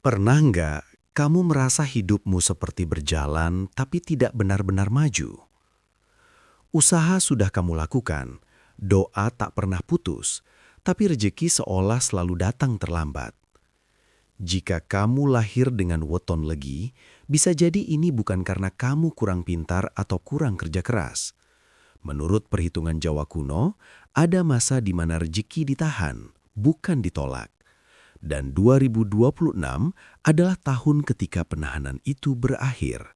Pernah nggak kamu merasa hidupmu seperti berjalan tapi tidak benar-benar maju? Usaha sudah kamu lakukan, doa tak pernah putus, tapi rejeki seolah selalu datang terlambat. Jika kamu lahir dengan weton legi, bisa jadi ini bukan karena kamu kurang pintar atau kurang kerja keras. Menurut perhitungan Jawa kuno, ada masa di mana rejeki ditahan, bukan ditolak. Dan 2026 adalah tahun ketika penahanan itu berakhir.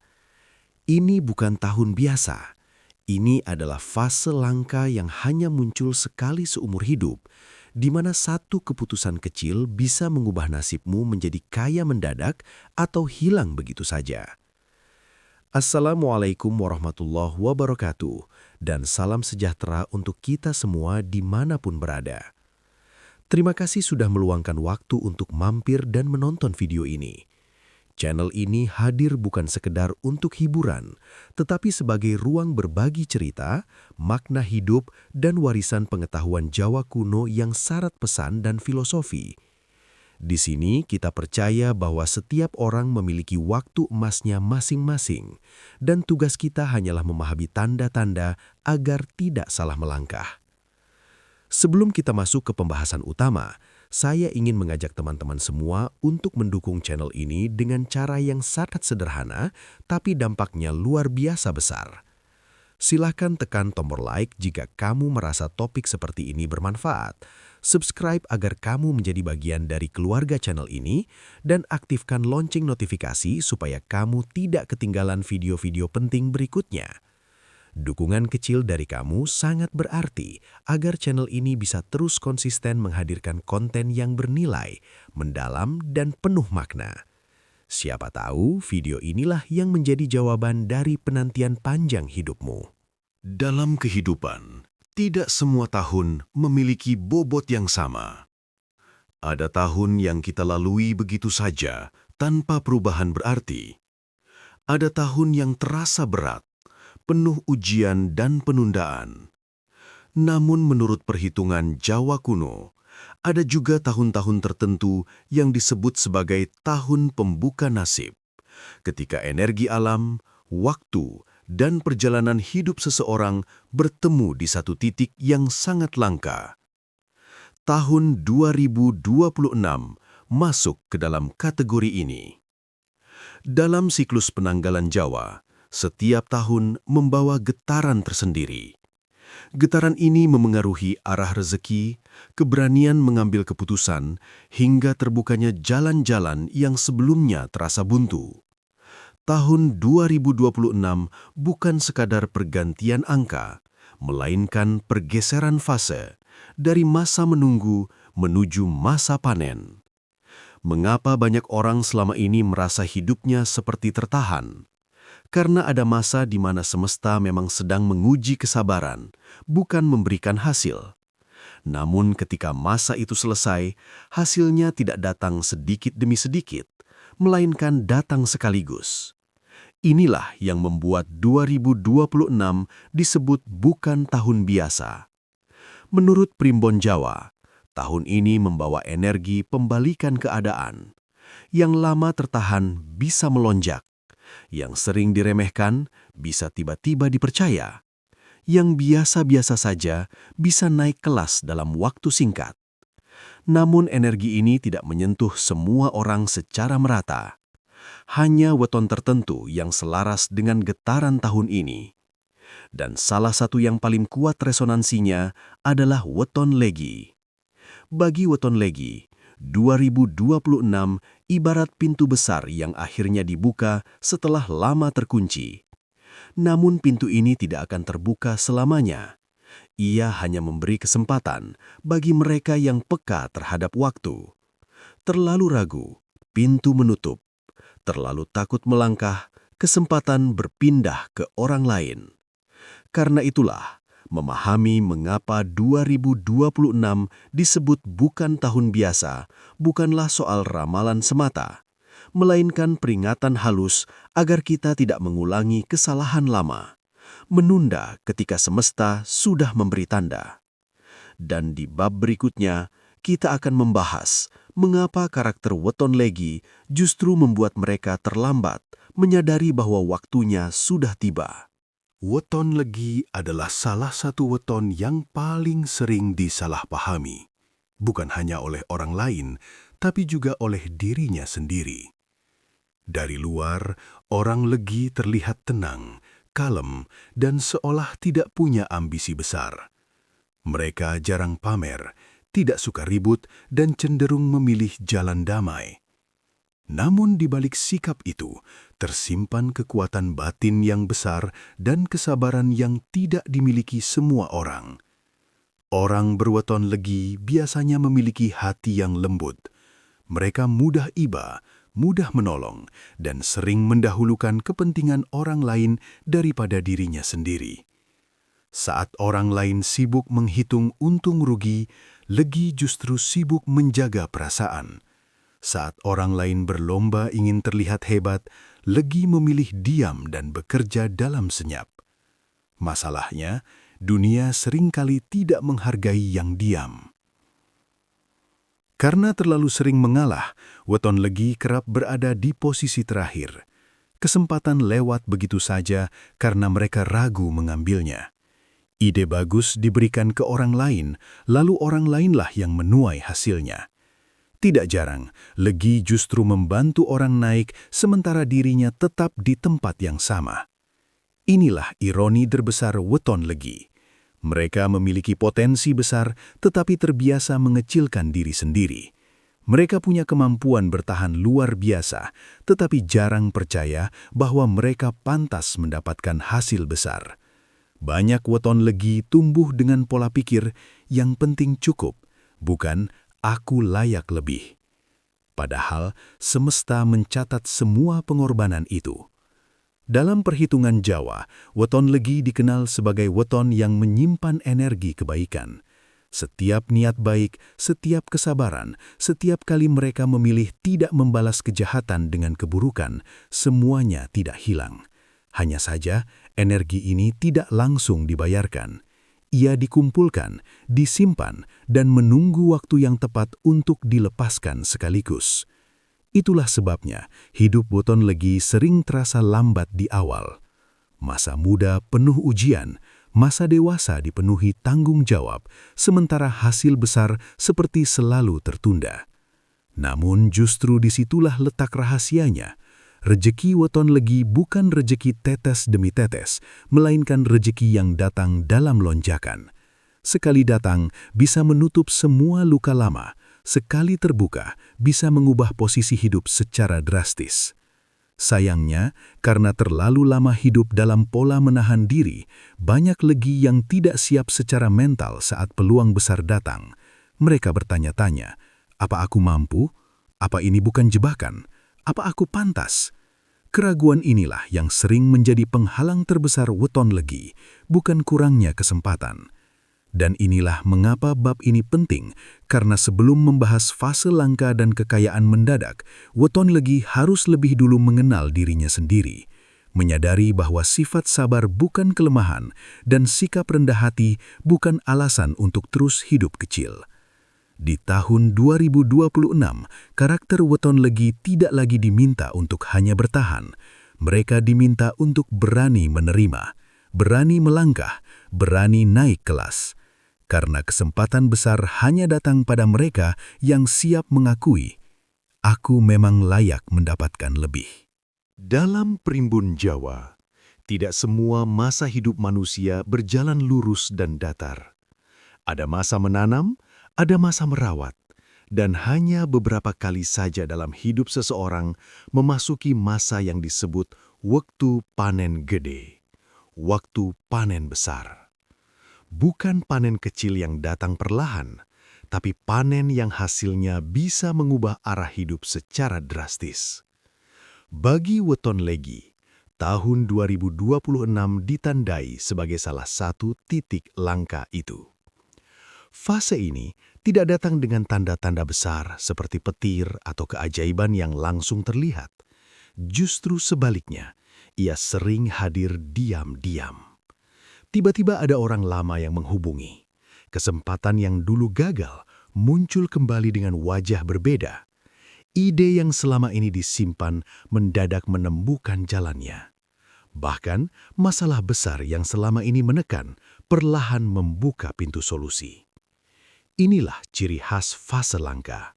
Ini bukan tahun biasa. Ini adalah fase langka yang hanya muncul sekali seumur hidup, di mana satu keputusan kecil bisa mengubah nasibmu menjadi kaya mendadak atau hilang begitu saja. Assalamualaikum warahmatullahi wabarakatuh, dan salam sejahtera untuk kita semua dimanapun berada. Terima kasih sudah meluangkan waktu untuk mampir dan menonton video ini. Channel ini hadir bukan sekedar untuk hiburan, tetapi sebagai ruang berbagi cerita, makna hidup, dan warisan pengetahuan Jawa kuno yang syarat pesan dan filosofi. Di sini kita percaya bahwa setiap orang memiliki waktu emasnya masing-masing, dan tugas kita hanyalah memahami tanda-tanda agar tidak salah melangkah. Sebelum kita masuk ke pembahasan utama, saya ingin mengajak teman-teman semua untuk mendukung channel ini dengan cara yang sangat sederhana, tapi dampaknya luar biasa besar. Silahkan tekan tombol like jika kamu merasa topik seperti ini bermanfaat, subscribe agar kamu menjadi bagian dari keluarga channel ini, dan aktifkan lonceng notifikasi supaya kamu tidak ketinggalan video-video penting berikutnya. Dukungan kecil dari kamu sangat berarti agar channel ini bisa terus konsisten menghadirkan konten yang bernilai, mendalam, dan penuh makna. Siapa tahu video inilah yang menjadi jawaban dari penantian panjang hidupmu. Dalam kehidupan, tidak semua tahun memiliki bobot yang sama. Ada tahun yang kita lalui begitu saja tanpa perubahan berarti. Ada tahun yang terasa berat, penuh ujian dan penundaan. Namun menurut perhitungan Jawa kuno, ada juga tahun-tahun tertentu yang disebut sebagai tahun pembuka nasib, ketika energi alam, waktu, dan perjalanan hidup seseorang bertemu di satu titik yang sangat langka. Tahun 2026 masuk ke dalam kategori ini. Dalam siklus penanggalan Jawa, setiap tahun membawa getaran tersendiri. Getaran ini memengaruhi arah rezeki, keberanian mengambil keputusan, hingga terbukanya jalan-jalan yang sebelumnya terasa buntu. Tahun 2026 bukan sekadar pergantian angka, melainkan pergeseran fase dari masa menunggu menuju masa panen. Mengapa banyak orang selama ini merasa hidupnya seperti tertahan? Karena ada masa di mana semesta memang sedang menguji kesabaran, bukan memberikan hasil. Namun ketika masa itu selesai, hasilnya tidak datang sedikit demi sedikit, melainkan datang sekaligus. Inilah yang membuat 2026 disebut bukan tahun biasa. Menurut Primbon Jawa, tahun ini membawa energi pembalikan keadaan. Yang lama tertahan bisa melonjak. Yang sering diremehkan bisa tiba-tiba dipercaya. Yang biasa-biasa saja bisa naik kelas dalam waktu singkat. Namun energi ini tidak menyentuh semua orang secara merata. Hanya weton tertentu yang selaras dengan getaran tahun ini. Dan salah satu yang paling kuat resonansinya adalah weton legi. Bagi weton legi, 2026 ibarat pintu besar yang akhirnya dibuka setelah lama terkunci. Namun pintu ini tidak akan terbuka selamanya. Ia hanya memberi kesempatan bagi mereka yang peka terhadap waktu. Terlalu ragu, pintu menutup. Terlalu takut melangkah, kesempatan berpindah ke orang lain. Karena itulah, memahami mengapa 2026 disebut bukan tahun biasa, bukanlah soal ramalan semata, melainkan peringatan halus agar kita tidak mengulangi kesalahan lama, menunda ketika semesta sudah memberi tanda. Dan di bab berikutnya, kita akan membahas mengapa karakter Weton Legi justru membuat mereka terlambat menyadari bahwa waktunya sudah tiba. Weton Legi adalah salah satu weton yang paling sering disalahpahami, bukan hanya oleh orang lain, tapi juga oleh dirinya sendiri. Dari luar, orang Legi terlihat tenang, kalem, dan seolah tidak punya ambisi besar. Mereka jarang pamer, tidak suka ribut, dan cenderung memilih jalan damai. Namun di balik sikap itu, tersimpan kekuatan batin yang besar dan kesabaran yang tidak dimiliki semua orang. Orang berweton Legi biasanya memiliki hati yang lembut. Mereka mudah iba, mudah menolong, dan sering mendahulukan kepentingan orang lain daripada dirinya sendiri. Saat orang lain sibuk menghitung untung rugi, Legi justru sibuk menjaga perasaan. Saat orang lain berlomba ingin terlihat hebat, Legi memilih diam dan bekerja dalam senyap. Masalahnya, dunia seringkali tidak menghargai yang diam. Karena terlalu sering mengalah, weton Legi kerap berada di posisi terakhir. Kesempatan lewat begitu saja karena mereka ragu mengambilnya. Ide bagus diberikan ke orang lain, lalu orang lainlah yang menuai hasilnya. Tidak jarang, Legi justru membantu orang naik sementara dirinya tetap di tempat yang sama. Inilah ironi terbesar weton Legi. Mereka memiliki potensi besar tetapi terbiasa mengecilkan diri sendiri. Mereka punya kemampuan bertahan luar biasa, tetapi jarang percaya bahwa mereka pantas mendapatkan hasil besar. Banyak weton Legi tumbuh dengan pola pikir yang penting cukup, bukan aku layak lebih. Padahal semesta mencatat semua pengorbanan itu. Dalam perhitungan Jawa, weton Legi dikenal sebagai weton yang menyimpan energi kebaikan. Setiap niat baik, setiap kesabaran, setiap kali mereka memilih tidak membalas kejahatan dengan keburukan, semuanya tidak hilang. Hanya saja, energi ini tidak langsung dibayarkan. Ia dikumpulkan, disimpan, dan menunggu waktu yang tepat untuk dilepaskan sekaligus. Itulah sebabnya hidup weton Legi sering terasa lambat di awal. Masa muda penuh ujian, masa dewasa dipenuhi tanggung jawab, sementara hasil besar seperti selalu tertunda. Namun justru disitulah letak rahasianya. Rejeki weton Legi bukan rejeki tetes demi tetes, melainkan rejeki yang datang dalam lonjakan. Sekali datang, bisa menutup semua luka lama. Sekali terbuka, bisa mengubah posisi hidup secara drastis. Sayangnya, karena terlalu lama hidup dalam pola menahan diri, banyak Legi yang tidak siap secara mental saat peluang besar datang. Mereka bertanya-tanya, apa aku mampu? Apa ini bukan jebakan? Apa aku pantas? Keraguan inilah yang sering menjadi penghalang terbesar weton Legi, bukan kurangnya kesempatan. Dan inilah mengapa bab ini penting, karena sebelum membahas fase langka dan kekayaan mendadak, weton Legi harus lebih dulu mengenal dirinya sendiri, menyadari bahwa sifat sabar bukan kelemahan dan sikap rendah hati bukan alasan untuk terus hidup kecil. Di tahun 2026, karakter weton Legi tidak lagi diminta untuk hanya bertahan. Mereka diminta untuk berani menerima, berani melangkah, berani naik kelas. Karena kesempatan besar hanya datang pada mereka yang siap mengakui, aku memang layak mendapatkan lebih. Dalam Primbon Jawa, tidak semua masa hidup manusia berjalan lurus dan datar. Ada masa menanam, ada masa merawat, dan hanya beberapa kali saja dalam hidup seseorang memasuki masa yang disebut waktu panen gede, waktu panen besar. Bukan panen kecil yang datang perlahan, tapi panen yang hasilnya bisa mengubah arah hidup secara drastis. Bagi weton Legi, tahun 2026 ditandai sebagai salah satu titik langka itu. Fase ini tidak datang dengan tanda-tanda besar seperti petir atau keajaiban yang langsung terlihat. Justru sebaliknya, ia sering hadir diam-diam. Tiba-tiba ada orang lama yang menghubungi. Kesempatan yang dulu gagal muncul kembali dengan wajah berbeda. Ide yang selama ini disimpan mendadak menemukan jalannya. Bahkan, masalah besar yang selama ini menekan perlahan membuka pintu solusi. Inilah ciri khas fase langka.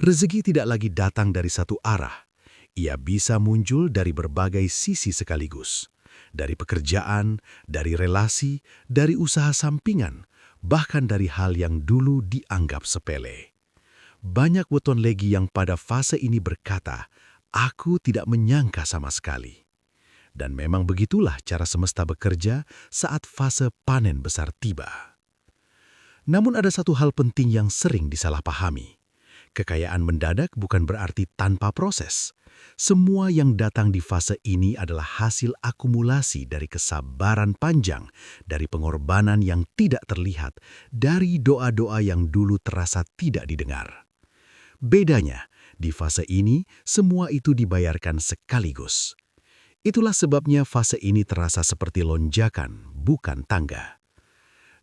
Rezeki tidak lagi datang dari satu arah. Ia bisa muncul dari berbagai sisi sekaligus. Dari pekerjaan, dari relasi, dari usaha sampingan, bahkan dari hal yang dulu dianggap sepele. Banyak weton legi yang pada fase ini berkata, "Aku tidak menyangka sama sekali." Dan memang begitulah cara semesta bekerja saat fase panen besar tiba. Namun ada satu hal penting yang sering disalahpahami. Kekayaan mendadak bukan berarti tanpa proses. Semua yang datang di fase ini adalah hasil akumulasi dari kesabaran panjang, dari pengorbanan yang tidak terlihat, dari doa-doa yang dulu terasa tidak didengar. Bedanya, di fase ini semua itu dibayarkan sekaligus. Itulah sebabnya fase ini terasa seperti lonjakan, bukan tangga.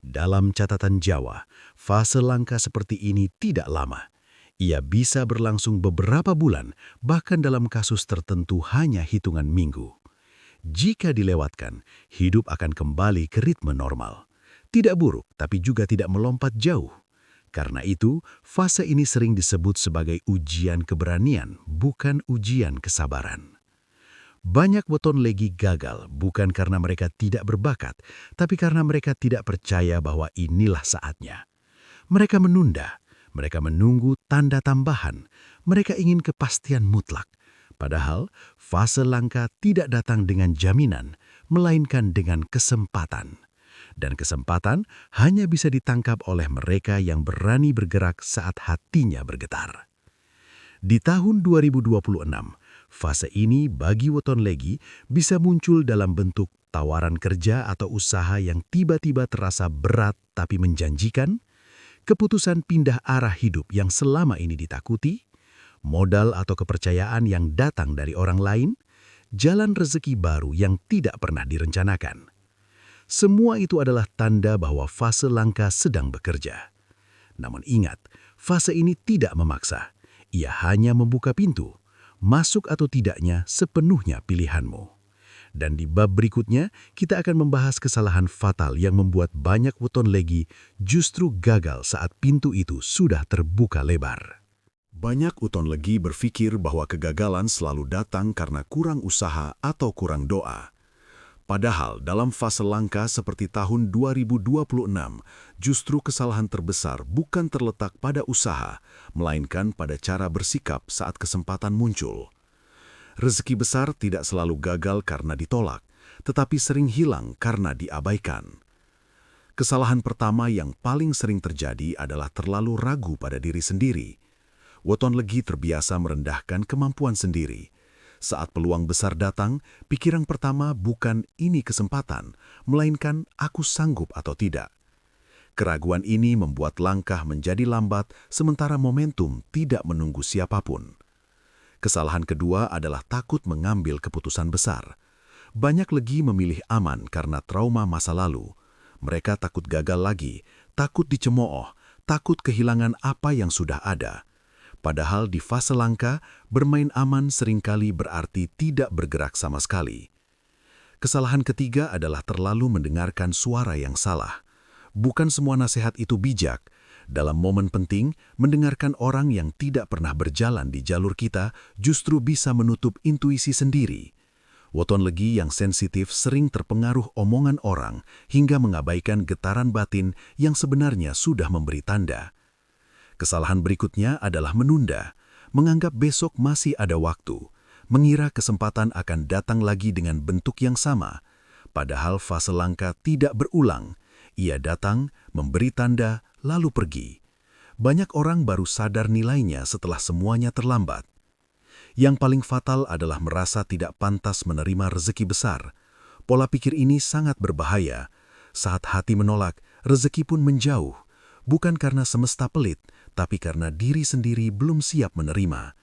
Dalam catatan Jawa, fase langka seperti ini tidak lama. Ia bisa berlangsung beberapa bulan, bahkan dalam kasus tertentu hanya hitungan minggu. Jika dilewatkan, hidup akan kembali ke ritme normal. Tidak buruk, tapi juga tidak melompat jauh. Karena itu, fase ini sering disebut sebagai ujian keberanian, bukan ujian kesabaran. Banyak weton legi gagal bukan karena mereka tidak berbakat, tapi karena mereka tidak percaya bahwa inilah saatnya. Mereka menunda, mereka menunggu tanda tambahan, mereka ingin kepastian mutlak. Padahal, fase langka tidak datang dengan jaminan, melainkan dengan kesempatan. Dan kesempatan hanya bisa ditangkap oleh mereka yang berani bergerak saat hatinya bergetar. Di tahun 2026, fase ini bagi weton legi bisa muncul dalam bentuk tawaran kerja atau usaha yang tiba-tiba terasa berat tapi menjanjikan, keputusan pindah arah hidup yang selama ini ditakuti, modal atau kepercayaan yang datang dari orang lain, jalan rezeki baru yang tidak pernah direncanakan. Semua itu adalah tanda bahwa fase langka sedang bekerja. Namun ingat, fase ini tidak memaksa. Ia hanya membuka pintu. Masuk atau tidaknya sepenuhnya pilihanmu. Dan di bab berikutnya, kita akan membahas kesalahan fatal yang membuat banyak weton legi justru gagal saat pintu itu sudah terbuka lebar. Banyak weton legi berpikir bahwa kegagalan selalu datang karena kurang usaha atau kurang doa. Padahal dalam fase langka seperti tahun 2026, justru kesalahan terbesar bukan terletak pada usaha, melainkan pada cara bersikap saat kesempatan muncul. Rezeki besar tidak selalu gagal karena ditolak, tetapi sering hilang karena diabaikan. Kesalahan pertama yang paling sering terjadi adalah terlalu ragu pada diri sendiri. Weton legi terbiasa merendahkan kemampuan sendiri. Saat peluang besar datang, pikiran pertama bukan ini kesempatan, melainkan aku sanggup atau tidak. Keraguan ini membuat langkah menjadi lambat sementara momentum tidak menunggu siapapun. Kesalahan kedua adalah takut mengambil keputusan besar. Banyak legi memilih aman karena trauma masa lalu. Mereka takut gagal lagi, takut dicemooh, takut kehilangan apa yang sudah ada. Padahal di fase langka, bermain aman seringkali berarti tidak bergerak sama sekali. Kesalahan ketiga adalah terlalu mendengarkan suara yang salah. Bukan semua nasihat itu bijak. Dalam momen penting, mendengarkan orang yang tidak pernah berjalan di jalur kita justru bisa menutup intuisi sendiri. Weton legi yang sensitif sering terpengaruh omongan orang hingga mengabaikan getaran batin yang sebenarnya sudah memberi tanda. Kesalahan berikutnya adalah menunda, menganggap besok masih ada waktu, mengira kesempatan akan datang lagi dengan bentuk yang sama. Padahal fase langka tidak berulang. Ia datang, memberi tanda, lalu pergi. Banyak orang baru sadar nilainya setelah semuanya terlambat. Yang paling fatal adalah merasa tidak pantas menerima rezeki besar. Pola pikir ini sangat berbahaya. Saat hati menolak, rezeki pun menjauh. Bukan karena semesta pelit, tapi karena diri sendiri belum siap menerima.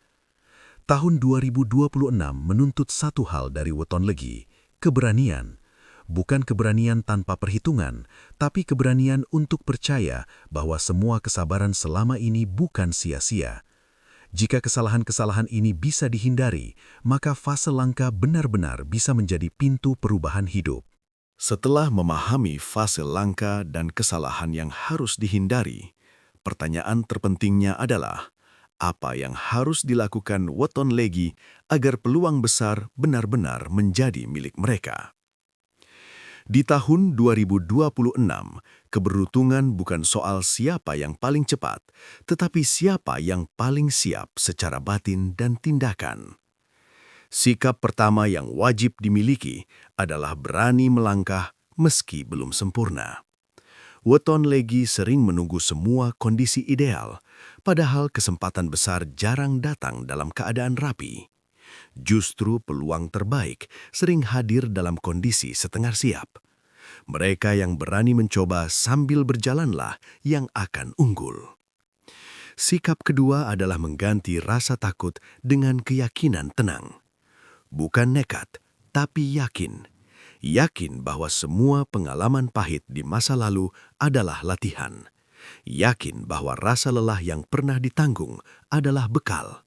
Tahun 2026 menuntut satu hal dari weton legi, keberanian. bukan keberanian tanpa perhitungan, tapi keberanian untuk percaya bahwa semua kesabaran selama ini bukan sia-sia. Jika kesalahan-kesalahan ini bisa dihindari, maka fase langka benar-benar bisa menjadi pintu perubahan hidup. Setelah memahami fase langka dan kesalahan yang harus dihindari, pertanyaan terpentingnya adalah, apa yang harus dilakukan weton legi agar peluang besar benar-benar menjadi milik mereka? Di tahun 2026, keberuntungan bukan soal siapa yang paling cepat, tetapi siapa yang paling siap secara batin dan tindakan. Sikap pertama yang wajib dimiliki adalah berani melangkah meski belum sempurna. Weton legi sering menunggu semua kondisi ideal, padahal kesempatan besar jarang datang dalam keadaan rapi. Justru peluang terbaik sering hadir dalam kondisi setengah siap. Mereka yang berani mencoba sambil berjalanlah yang akan unggul. Sikap kedua adalah mengganti rasa takut dengan keyakinan tenang. Bukan nekat, tapi yakin. Yakin bahwa semua pengalaman pahit di masa lalu adalah latihan. Yakin bahwa rasa lelah yang pernah ditanggung adalah bekal.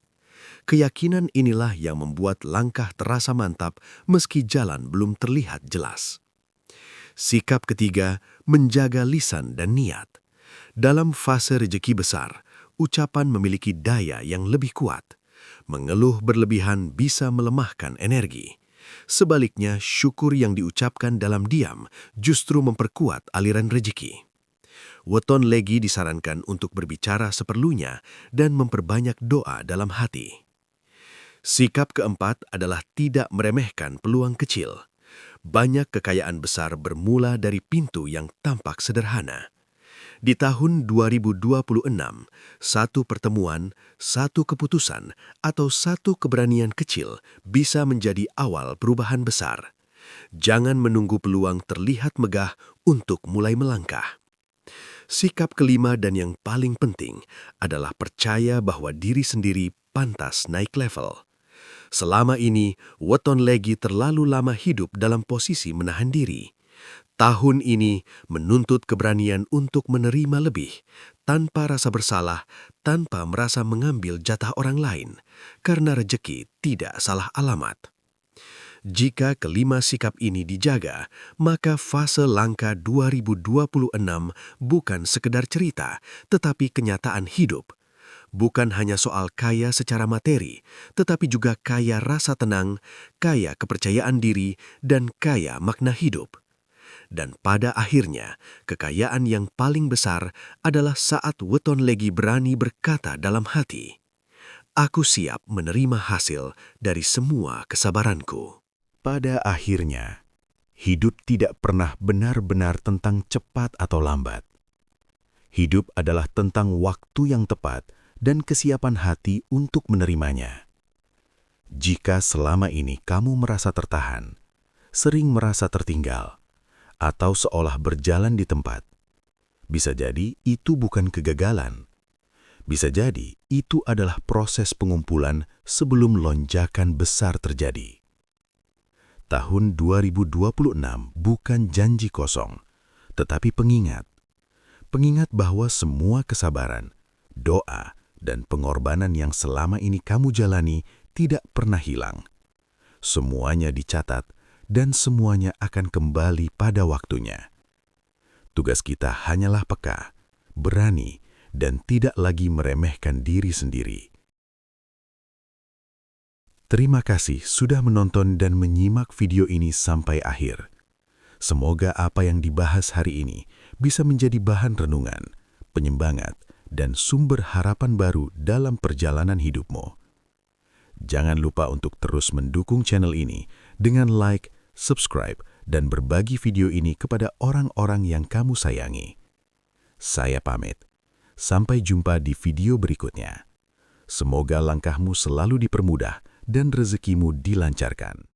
Keyakinan inilah yang membuat langkah terasa mantap meski jalan belum terlihat jelas. Sikap ketiga, menjaga lisan dan niat. Dalam fase rejeki besar, ucapan memiliki daya yang lebih kuat. Mengeluh berlebihan bisa melemahkan energi. Sebaliknya, syukur yang diucapkan dalam diam justru memperkuat aliran rejeki. Weton legi disarankan untuk berbicara seperlunya dan memperbanyak doa dalam hati. Sikap keempat adalah tidak meremehkan peluang kecil. Banyak kekayaan besar bermula dari pintu yang tampak sederhana. Di tahun 2026, satu pertemuan, satu keputusan, atau satu keberanian kecil bisa menjadi awal perubahan besar. Jangan menunggu peluang terlihat megah untuk mulai melangkah. Sikap kelima dan yang paling penting adalah percaya bahwa diri sendiri pantas naik level. Selama ini, weton legi terlalu lama hidup dalam posisi menahan diri. Tahun ini menuntut keberanian untuk menerima lebih, tanpa rasa bersalah, tanpa merasa mengambil jatah orang lain, karena rejeki tidak salah alamat. Jika kelima sikap ini dijaga, maka fase langka 2026 bukan sekedar cerita, tetapi kenyataan hidup. Bukan hanya soal kaya secara materi, tetapi juga kaya rasa tenang, kaya kepercayaan diri, dan kaya makna hidup. Dan pada akhirnya, kekayaan yang paling besar adalah saat weton legi berani berkata dalam hati, "Aku siap menerima hasil dari semua kesabaranku." Pada akhirnya, hidup tidak pernah benar-benar tentang cepat atau lambat. Hidup adalah tentang waktu yang tepat dan kesiapan hati untuk menerimanya. Jika selama ini kamu merasa tertahan, sering merasa tertinggal, atau seolah berjalan di tempat, bisa jadi itu bukan kegagalan. Bisa jadi itu adalah proses pengumpulan sebelum lonjakan besar terjadi. Tahun 2026 bukan janji kosong, tetapi pengingat. Pengingat bahwa semua kesabaran, doa, dan pengorbanan yang selama ini kamu jalani tidak pernah hilang. Semuanya dicatat dan semuanya akan kembali pada waktunya. Tugas kita hanyalah peka, berani, dan tidak lagi meremehkan diri sendiri. Terima kasih sudah menonton dan menyimak video ini sampai akhir. Semoga apa yang dibahas hari ini bisa menjadi bahan renungan, penyemangat, dan sumber harapan baru dalam perjalanan hidupmu. Jangan lupa untuk terus mendukung channel ini dengan like, subscribe, dan berbagi video ini kepada orang-orang yang kamu sayangi. Saya pamit. Sampai jumpa di video berikutnya. Semoga langkahmu selalu dipermudah dan rezekimu dilancarkan.